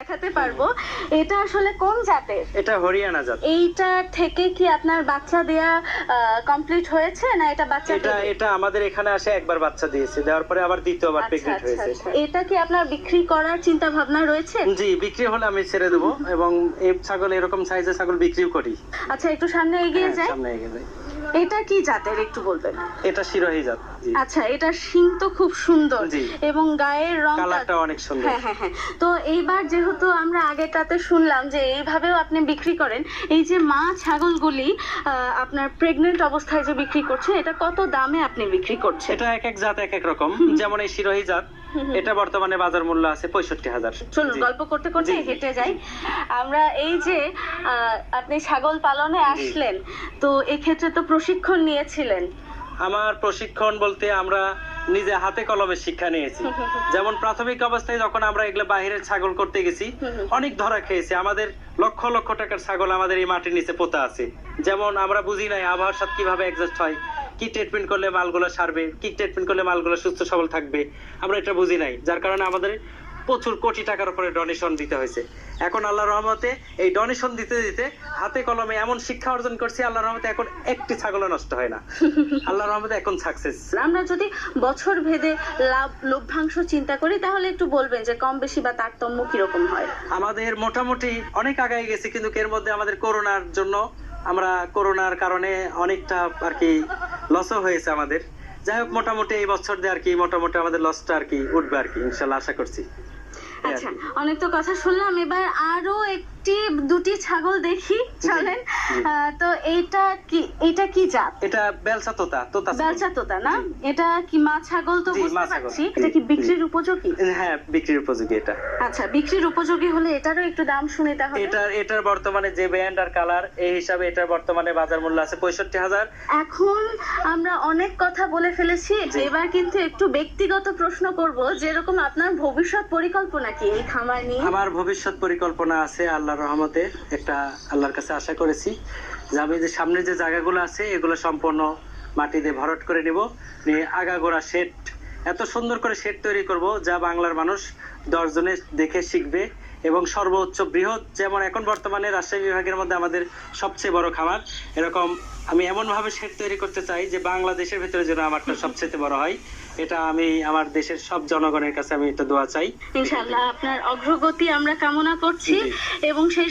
দেখাতে পারবো। এটা আসলে কোন জাতের? এটা হরিয়ানা জাত। এইটা থেকে কি আপনার বাচ্চা দেয়া কমপ্লিট হয়েছে না এটা বাচ্চা এটা দেবে? এটা আমাদের এখানে আসে একবার বাচ্চা দিয়েছে, দেওয়ার পরে আবার দ্বিতীয়বার প্রেগন্যান্ট হয়েছে। এটা কি আপনার বিক্রি করার চিন্তা ভাবনা রয়েছে? জি, বিক্রি হলে আমি ছেড়ে দেবো এবং এই ছাগল এরকম সাইজের ছাগল বিক্রিও করি। আচ্ছা, একটু সামনে এগিয়ে যাই। সামনে এগিয়ে যাই। এটা কি জাতের একটু বলবেন? এটা শিরোহী জাত। জি। আচ্ছা, এটা শিং তো খুব সুন্দর জি। এবং গায়ের রংটা কালারটা অনেক সুন্দর। হ্যাঁ। তো এইবার যেহেতু আমরা আগেটাতে শুনলাম যে এইভাবেও আপনি বিক্রি করেন, এই যে মা ছাগলগুলি আপনার প্রেগন্যান্ট অবস্থায় যে বিক্রি করছে, এটা কত দামে আপনি বিক্রি করছেন? এটা এক এক জাত এক এক রকম। যেমন এই শিরোহী জাত, এটা বর্তমানে বাজার মূল্য আছে 65,000। চলুন গল্প করতে করতে হেঁটে যাই। আমরা এই যে আপনি ছাগল পালনে আসলেন, তো এক্ষেত্রে তো প্রশিক্ষণ নিয়েছিলেন। আমার প্রশিক্ষণ বলতে আমরা নিজে হাতে কলমে শিক্ষা নিয়েছি। যেমন প্রাথমিক অবস্থায় যখন আমরা এগুলো বাহিরের ছাগল করতে গেছি, অনেক ধরা খেয়েছি। আমাদের লক্ষ লক্ষ টাকার ছাগল আমাদের এই মাটির নিচে পোতা আছে। যেমন আমরা বুঝি নাই আবহাওয়ার সাথে কিভাবে অ্যাডজাস্ট হয়, কি ট্রিটমেন্ট করলে মালগুলো সারবে, কি ট্রিটমেন্ট করলে মালগুলো সুস্থ সবল থাকবে, আমরা এটা বুঝি নাই। যার কারণে আমাদের প্রচুর কোটি টাকার উপরে ডোনেশন দিতে হয়েছে। এখন আল্লাহর রহমতে এই ডোনেশন দিতে দিতে হাতে কলমে এমন শিক্ষা অর্জন করছি, আল্লাহর রহমতে এখন একটি ছাগলও নষ্ট হয় না। আল্লাহর রহমতে এখন সাকসেস। আমরা যদি বছর ভেদে লাভ লভ্যাংশ চিন্তা করি, তাহলে একটু বলবেন যে কম বেশি বা তারতম্য কিরকম হয়? আমাদের মোটামুটি অনেক আগায় গেছে, কিন্তু এর মধ্যে আমাদের করোনার জন্য আমরা করোনার কারণে অনেকটা আর কি লসও হয়েছে আমাদের। যাই হোক, মোটামুটি এই বছর দিয়ে আর কি মোটামুটি আমাদের লসটা আর কি উঠবে আর কি, ইনশাল্লাহ আশা করছি। আচ্ছা, অনেক তো কথা শুনলাম, এবার আরো দুটি ছাগল দেখি, চলেন। তো এটা কি জাত? এটা বেলচা তোতা। বেলচা তোতা না? এটা কি মা ছাগল? তো বুঝতে পারছি। এটা কি বিক্রির উপযোগী? হ্যাঁ, বিক্রির উপযোগী এটা। আচ্ছা, বিক্রির উপযোগী হলে এটারও একটু দাম শুনে তাহলে। এটার বর্তমানে যে ব্যান্ড আর কালার, এই হিসাবে এটার বর্তমানে বাজার মূল্য আছে 65,000। এখন আমরা অনেক কথা বলে ফেলেছি, এবার কিন্তু একটু ব্যক্তিগত প্রশ্ন করব, যেরকম আপনার ভবিষ্যৎ পরিকল্পনা কি এই খামার নিয়ে? আমার ভবিষ্যৎ পরিকল্পনা আছে আল্লাহর রহমতে, একটা আল্লাহর কাছে আশা করেছি যে আমি যে সামনে যে জায়গাগুলো আছে এগুলো সম্পূর্ণ মাটি দিয়ে ভরাট করে নিব, নিয়ে আগাগোড়া শেড, এত সুন্দর করে শেড তৈরি করব যা বাংলার মানুষ 10 জনে দেখে শিখবে। এবং সর্বোচ্চ বৃহৎ, যেমন এখন বর্তমানে রাজশাহী বিভাগের মধ্যে আমাদের সবচেয়ে বড় খামার, এরকম আমি এমন ভাবে শেড তৈরি করতে চাই যে বাংলাদেশের ভিতরে যেন আমারটা সবচেয়ে বড় হয়। এটা আমি আমার দেশের সব জনগণের কাছে আমি এটা দোয়া চাই। ইনশাআল্লাহ আপনার অগ্রগতি আমরা কামনা করছি এবং সেই